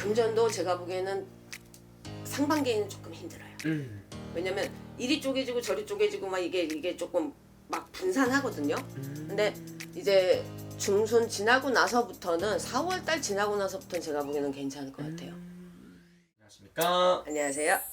금전도 제가 보기에는 상반기에는 조금 힘들어요. 왜냐면 이리 쪼개지고 저리 쪼개지고 막 이게 조금 막 분산하거든요. 근데 이제 중순 지나고 나서부터는 4월달 지나고 나서부터는 제가 보기에는 괜찮을 것 같아요. 안녕하십니까. 안녕하세요.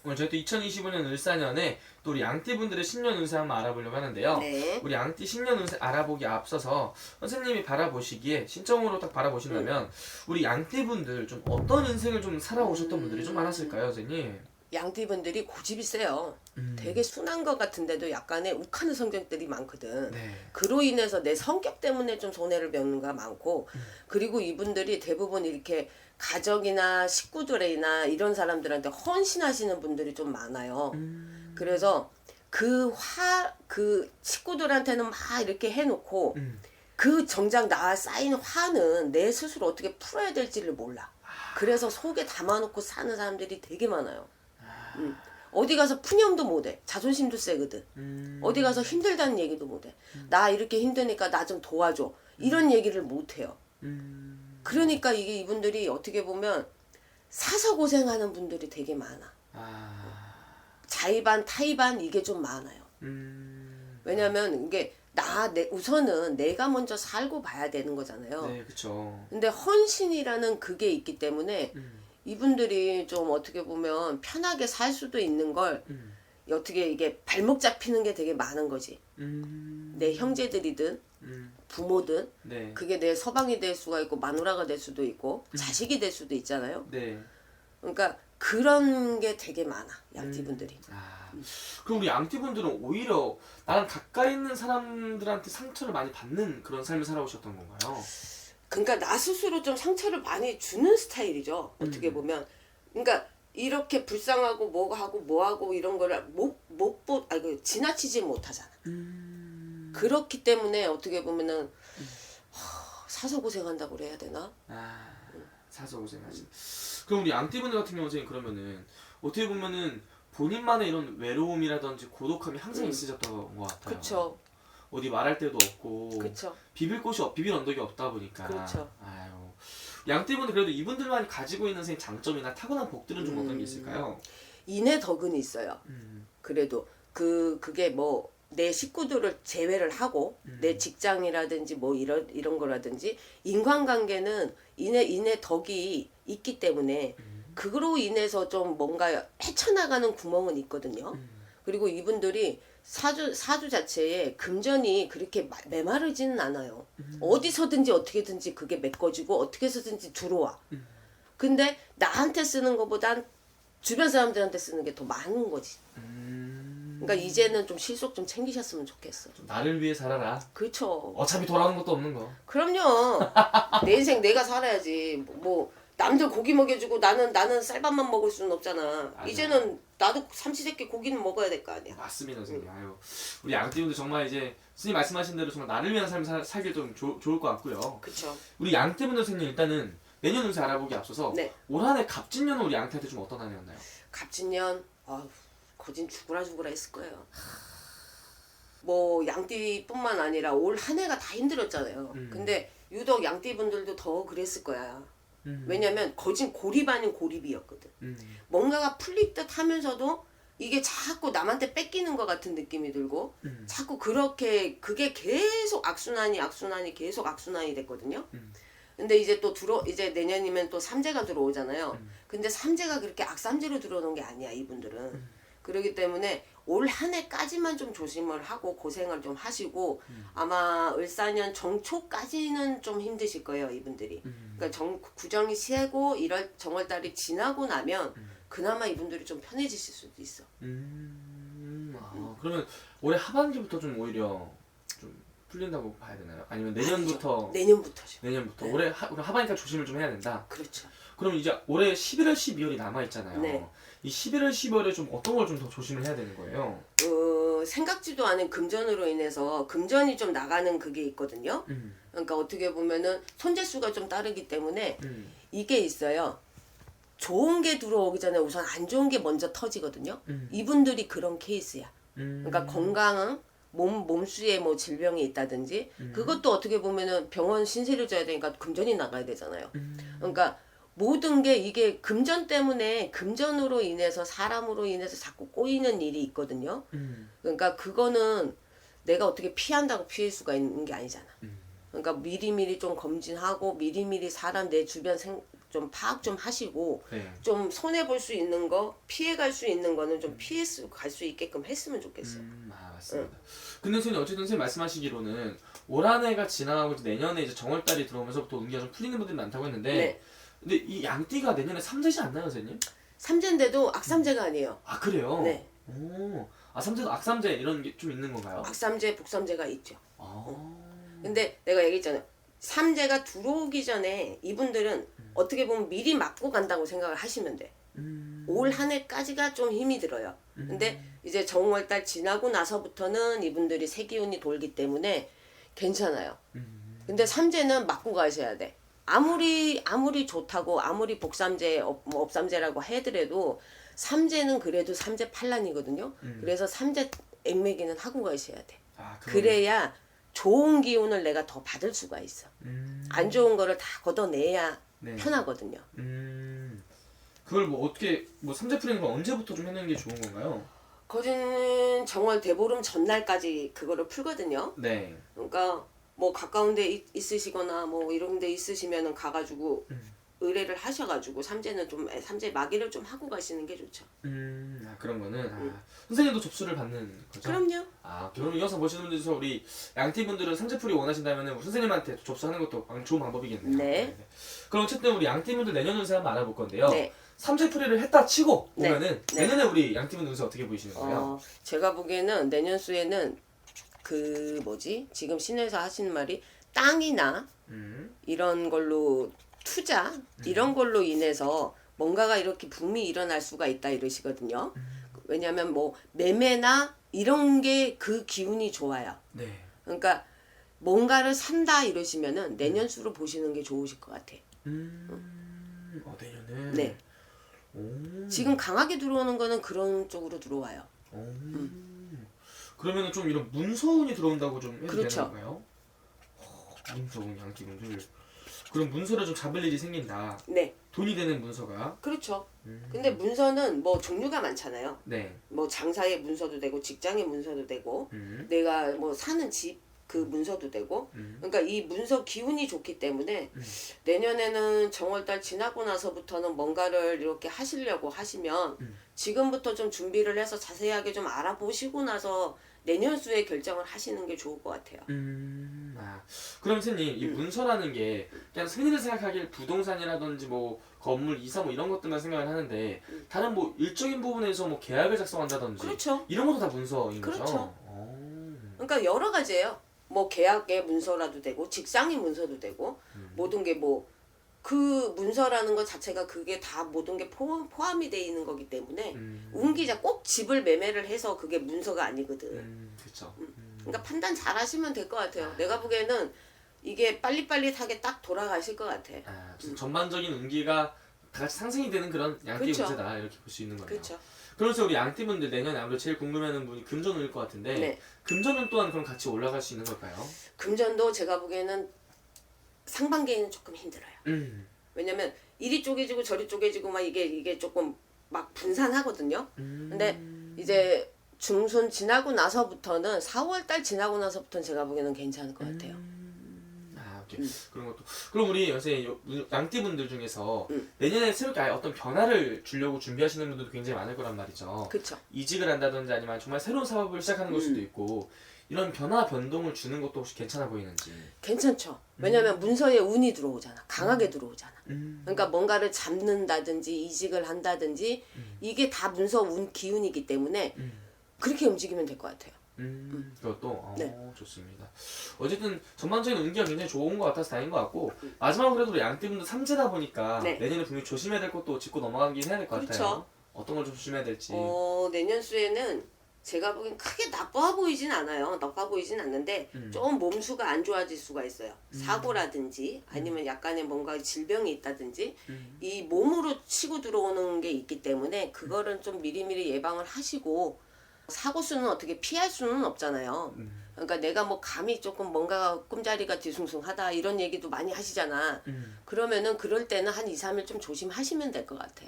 오늘 저희 또 2025년 을사년에 또 우리 양띠분들의 신년 운세 한번 알아보려고 하는데요. 네. 우리 양띠 신년 운세 알아보기 앞서서 선생님이 바라보시기에 신점으로 딱 바라보신다면 우리 양띠분들 좀 어떤 인생을 좀 살아오셨던 분들이 좀 많았을까요, 선생님? 양띠분들이 고집이 세요. 되게 순한 것 같은데도 약간의 욱하는 성격들이 많거든. 네. 그로 인해서 내 성격 때문에 좀 손해를 보는 거 많고, 그리고 이분들이 대부분 이렇게 가족이나 식구들이나 이런 사람들한테 헌신하시는 분들이 좀 많아요. 그래서 그 식구들한테는 막 이렇게 해놓고 그 정작 나 쌓인 화는 내 스스로 어떻게 풀어야 될지를 몰라. 그래서 속에 담아놓고 사는 사람들이 되게 많아요. 어디 가서 푸념도 못해. 자존심도 세거든. 어디 가서 힘들다는 얘기도 못해. 나 이렇게 힘드니까 나 좀 도와줘. 이런 얘기를 못해요. 그러니까 이게 이분들이 어떻게 보면 사서 고생하는 분들이 되게 많아. 자의반 타의반 이게 좀 많아요. 왜냐면 이게 우선은 내가 먼저 살고 봐야 되는 거잖아요. 네, 그렇죠. 근데 헌신이라는 그게 있기 때문에 이분들이 좀 어떻게 보면 편하게 살 수도 있는 걸 어떻게 이게 발목 잡히는 게 되게 많은 거지. 내 형제들이든 부모든 네. 그게 내 서방이 될 수가 있고 마누라가 될 수도 있고 자식이 될 수도 있잖아요. 네. 그러니까 그런 게 되게 많아, 양띠분들이. 그럼 우리 양띠분들은 오히려 나랑 가까이 있는 사람들한테 상처를 많이 받는 그런 삶을 살아오셨던 건가요? 그러니까 나 스스로 좀 상처를 많이 주는 스타일이죠. 어떻게 보면. 그러니까 이렇게 불쌍하고 뭐하고 이런 거를 지나치지 못하잖아. 그렇기 때문에 어떻게 보면은 사서 고생한다고 그래야 되나? 사서 고생하지. 그럼 우리 양띠분들 같은 경우는 그러면은 어떻게 보면은 본인만의 이런 외로움이라든지 고독함이 항상 있으셨던 것 같아요. 그쵸. 어디 말할 데도 없고 그쵸. 비빌 언덕이 없다 보니까. 그렇죠. 아유. 양띠분들 그래도 이분들만이 가지고 있는 장점이나 타고난 복들은 좀 어떤 게 있을까요? 인의 덕은 있어요. 그래도 그게 뭐 내 식구들을 제외를 하고 내 직장이라든지 뭐 이런 거라든지 인간관계는 인의 덕이 있기 때문에 그거로 인해서 좀 뭔가 헤쳐나가는 구멍은 있거든요. 그리고 이분들이 사주 자체에 금전이 그렇게 메마르지는 않아요. 어디서든지 어떻게든지 그게 메꿔지고 어떻게 해서든지 들어와. 근데 나한테 쓰는 것보단 주변 사람들한테 쓰는 게 더 많은 거지. 그러니까 이제는 좀 실속 좀 챙기셨으면 좋겠어. 좀 나를 위해 살아라. 그렇죠. 어차피 돌아오는 것도 없는 거. 그럼요. 내 인생 내가 살아야지. 뭐 남들 고기 먹여주고 나는 쌀밥만 먹을 수는 없잖아. 맞아요. 이제는 나도 삼시세끼 고기는 먹어야 될 거 아니야. 맞습니다, 선생님. 아유, 우리 양띠분들 정말 이제 선생님 말씀하신 대로 정말 나를 위한 삶을 살길 좀 좋을 것 같고요. 그렇죠. 우리 양띠분들 선생님 일단은 내년 운세 알아보기 앞서서 네. 올 한해 갑진년은 우리 양띠한테 좀 어떤 한 해였나요? 갑진년 거진 죽으라 했을 거예요. 뭐 양띠뿐만 아니라 올 한 해가 다 힘들었잖아요. 근데 유독 양띠분들도 더 그랬을 거야. 왜냐면 거진 고립 아닌 고립이었거든. 뭔가가 풀릴 듯 하면서도 이게 자꾸 남한테 뺏기는 것 같은 느낌이 들고 자꾸 그게 계속 악순환이 계속 악순환이 됐거든요. 근데 이제 이제 내년이면 또 삼재가 들어오잖아요. 근데 삼재가 그렇게 악삼재로 들어오는 게 아니야, 이분들은. 그렇기 때문에 올 한 해까지만 좀 조심을 하고 고생을 좀 하시고 아마 을사년 정초까지는 좀 힘드실 거예요, 이분들이. 그러니까 구정이 세고 1월 정월달이 지나고 나면 그나마 이분들이 좀 편해지실 수도 있어. 그러면 올해 하반기부터 좀 오히려 좀 풀린다고 봐야 되나요? 아니면 내년부터? 내년부터죠. 내년부터. 네. 올해 하반기까지 조심을 좀 해야 된다? 그렇죠. 그럼 이제 올해 11월, 12월이 남아있잖아요. 네. 이 11월, 12월에 좀 어떤 걸 좀 더 조심을 해야 되는 거예요? 생각지도 않은 금전으로 인해서 금전이 좀 나가는 그게 있거든요. 그러니까 어떻게 보면은 손재수가 좀 따르기 때문에 이게 있어요. 좋은 게 들어오기 전에 우선 안 좋은 게 먼저 터지거든요. 이분들이 그런 케이스야. 그러니까 건강은 몸수에 뭐 질병이 있다든지 그것도 어떻게 보면은 병원 신세를 져야 되니까 금전이 나가야 되잖아요. 그러니까 모든 게 이게 금전 때문에 금전으로 인해서 사람으로 인해서 자꾸 꼬이는 일이 있거든요. 그러니까 그거는 내가 어떻게 피한다고 피할 수가 있는 게 아니잖아. 그러니까 미리미리 좀 검진하고 미리미리 사람 내 주변 좀 파악 좀 하시고 네. 좀 손해 볼 수 있는 거 피해갈 수 있는 거는 좀 갈 수 있게끔 했으면 좋겠어요. 맞습니다. 근데 선생님 어쨌든 선생님 말씀하시기로는 올 한 해가 지나가고 이제 내년에 이제 정월달이 들어오면서부터 운기가 좀 풀리는 분들이 많다고 했는데 네. 근데 이 양띠가 내년에 삼재지 않나요, 선생님? 삼재인데도 악삼재가 아니에요. 아 그래요? 네. 오. 아 삼재도 악삼재 이런 게 좀 있는 건가요? 악삼재, 북삼재가 있죠. 아. 근데 내가 얘기했잖아요. 삼재가 들어오기 전에 이분들은 어떻게 보면 미리 맞고 간다고 생각을 하시면 돼. 올 한 해까지가 좀 힘이 들어요. 근데 이제 정월달 지나고 나서부터는 이분들이 새 기운이 돌기 때문에 괜찮아요. 근데 삼재는 맞고 가셔야 돼. 아무리 좋다고 아무리 복삼재, 뭐 업삼재라고 해더라도 삼재는 그래도 삼재 팔란이거든요. 그래서 삼재 액매기는 하고 가셔야 돼. 아, 그래야 좋은 기운을 내가 더 받을 수가 있어. 안 좋은 거를 다 걷어내야 네. 편하거든요. 그걸 뭐 어떻게 뭐 삼재 풀이는 건 언제부터 좀 해놓는 게 좋은 건가요? 거기는 정월 대보름 전날까지 그거를 풀거든요. 네. 그러니까 뭐 가까운 데 있으시거나 뭐 이런 데 있으시면은 가가지고 의뢰를 하셔가지고 삼재 마기를 좀 하고 가시는 게 좋죠. 아 그런 거는 선생님도 접수를 받는 거죠? 그럼요. 아 결혼 이어서 보시는 분들 중에서 우리 양띠분들은 삼재풀이 원하신다면 선생님한테 접수하는 것도 좋은 방법이겠네요. 네. 그럼 어쨌든 우리 양띠분들 내년 운세 한번 알아볼 건데요. 네. 삼재풀이를 했다 치고 네. 보면은 네. 내년에 우리 양띠분 운세 어떻게 보이시는 거예요? 제가 보기에는 내년 수에는 지금 신에서 하시는 말이 땅이나 이런 걸로 투자 이런 걸로 인해서 뭔가가 이렇게 붐이 일어날 수가 있다 이러시거든요. 왜냐하면 뭐 매매나 이런 게 그 기운이 좋아요. 네. 그러니까 뭔가를 산다 이러시면은 내년 수로 보시는 게 좋으실 것 같아. 내년에. 네. 오. 지금 강하게 들어오는 거는 그런 쪽으로 들어와요. 그러면은 좀 이런 문서운이 들어온다고 좀 해도 그렇죠. 되는 건가요? 문서운 양띠분들. 그럼 문서를 좀 잡을 일이 생긴다. 네. 돈이 되는 문서가. 그렇죠. 근데 문서는 뭐 종류가 많잖아요. 네. 뭐 장사의 문서도 되고 직장의 문서도 되고 내가 뭐 사는 집 그 문서도 되고 그러니까 이 문서 기운이 좋기 때문에 내년에는 정월달 지나고 나서부터는 뭔가를 이렇게 하시려고 하시면 지금부터 좀 준비를 해서 자세하게 좀 알아보시고 나서 내년 수에 결정을 하시는 게 좋을 것 같아요. 그럼 선생님 이 문서라는 게 그냥 흔히들 생각하기에 부동산이라든지 뭐 건물 이사 뭐 이런 것들만 생각을 하는데 다른 뭐 일적인 부분에서 뭐 계약을 작성한다든지 그렇죠. 이런 것도 다 문서인 그렇죠. 거죠? 그러니까 여러 가지예요. 뭐 계약의 문서라도 되고 직장의 문서도 되고 모든 게 뭐 그 문서라는 것 자체가 그게 다 모든 게 포함이 돼 있는 거기 때문에 운기자 꼭 집을 매매를 해서 그게 문서가 아니거든. 그렇죠. 그러니까 판단 잘 하시면 될 것 같아요. 내가 보기에는 이게 빨리빨리하게 딱 돌아가실 것 같아. 전반적인 운기가 다 같이 상승이 되는 그런 양띠 그쵸. 운세다 이렇게 볼 수 있는 거네요. 그렇죠. 그래서 우리 양띠분들 내년에 아무래도 제일 궁금해하는 분이 금전운일 것 같은데 네. 금전운 또한 그럼 같이 올라갈 수 있는 걸까요? 금전도 제가 보기에는 상반기에는 조금 힘들어요. 왜냐면 이리 쪼개지고 저리 쪼개지고 막 이게 조금 막 분산하거든요. 근데 이제 중순 지나고 나서부터는 4월달 지나고 나서부터는 제가 보기에는 괜찮을 것 같아요. 오케이. 그런 것도. 그럼 우리 요새 양띠분들 중에서 내년에 새롭게 아예 어떤 변화를 주려고 준비하시는 분들도 굉장히 많을 거란 말이죠. 그렇죠. 이직을 한다든지 아니면 정말 새로운 사업을 시작하는 걸 수도 있고 이런 변화 변동을 주는 것도 혹시 괜찮아 보이는지. 괜찮죠. 왜냐면 문서에 운이 들어오잖아. 강하게 들어오잖아. 그러니까 뭔가를 잡는다든지 이직을 한다든지 이게 다 문서 운 기운이기 때문에 그렇게 움직이면 될 것 같아요. 그것도 네. 좋습니다. 어쨌든 전반적인 운기가 굉장히 좋은 것 같아서 다행인 것 같고 마지막으로 그래도 양띠분들 삼재다 보니까 네. 내년에 분명히 조심해야 될 것도 짚고 넘어가긴 해야 될 것 그렇죠. 같아요. 어떤 걸 좀 조심해야 될지. 내년 수에는 제가 보기엔 크게 나빠 보이진 않아요. 나빠 보이진 않는데 좀 몸수가 안 좋아질 수가 있어요. 사고라든지 아니면 약간의 뭔가 질병이 있다든지 이 몸으로 치고 들어오는 게 있기 때문에 그거를 좀 미리미리 예방을 하시고 사고 수는 어떻게 피할 수는 없잖아요. 그러니까 내가 뭐 감이 조금 뭔가 꿈자리가 뒤숭숭하다 이런 얘기도 많이 하시잖아. 그러면은 그럴 때는 한 2, 3일 좀 조심하시면 될 것 같아.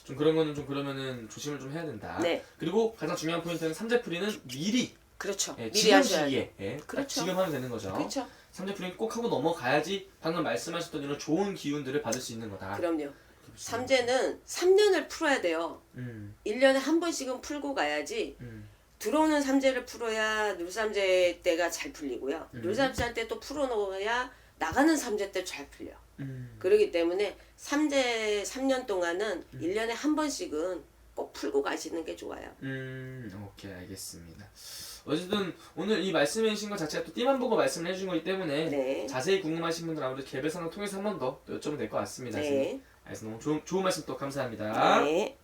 좀 그런 거는 좀 그러면은 조심을 좀 해야 된다. 네. 그리고 가장 중요한 포인트는 삼재풀이는 미리 그렇죠. 예, 미리 지금 하셔야 시기에 돼. 예, 딱 그렇죠. 지금 하면 되는 거죠. 그렇죠. 삼재풀이는 꼭 하고 넘어가야지 방금 말씀하셨던 이런 좋은 기운들을 받을 수 있는 거다. 그럼요. 삼재는 3년을 풀어야 돼요. 1년에 한 번씩은 풀고 가야지 들어오는 삼재를 풀어야 눌삼재 때가 잘 풀리고요. 눌삼재 때 또 풀어놓아야 나가는 삼재 때 잘 풀려. 그렇기 때문에 삼재 3년 동안은 1년에 한 번씩은 꼭 풀고 가시는 게 좋아요. 오케이 알겠습니다. 어쨌든 오늘 이 말씀해 주신 것 자체가 또 띠만 보고 말씀을 해주신 거기 때문에 네. 자세히 궁금하신 분들 아무래도 개별상을 통해서 한 번 더 여쭤보면 될 것 같습니다. 네. 알겠습니다. 너무 좋은 말씀 또 감사합니다. 네.